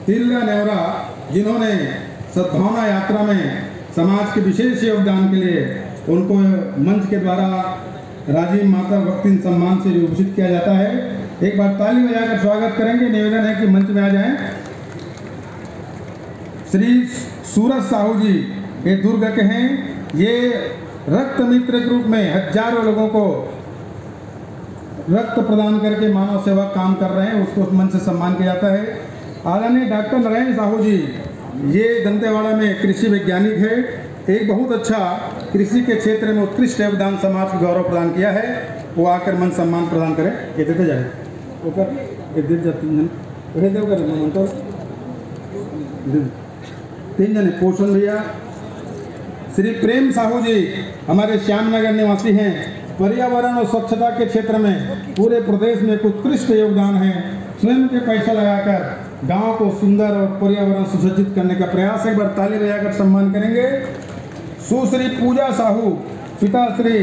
तिल्ला नेवरा, जिन्होंने सद्भावना यात्रा में समाज के विशेष योगदान के लिए उनको मंच के द्वारा राजीव माता भक्ति सम्मान से विभूषित किया जाता है। एक बार ताली बजाकर स्वागत करेंगे। निवेदन है कि मंच में आ जाएं। श्री सूरज साहू जी ये दुर्ग के हैं। ये रक्त मित्र के रूप में हजारों लोगों को रक्त प्रदान करके मानव सेवा काम कर रहे हैं, उसको मंच से सम्मान किया जाता है। आदरणीय डॉक्टर नारायण साहू जी, ये दंतेवाड़ा में कृषि वैज्ञानिक है, एक बहुत अच्छा कृषि के क्षेत्र में उत्कृष्ट योगदान समाज को गौरव प्रदान किया है। वो आकर मन सम्मान प्रदान करें। ये देते जाए तीन जने पोषण भैया। श्री प्रेम साहू जी हमारे श्यामनगर निवासी हैं। पर्यावरण और स्वच्छता के क्षेत्र में पूरे प्रदेश में उत्कृष्ट योगदान है। स्वयं के पैसा लगाकर गांव को सुंदर और पर्यावरण सुसज्जित करने का प्रयास। एक बार ताली बजाकर सम्मान करेंगे। सुश्री पूजा साहू, पिता श्री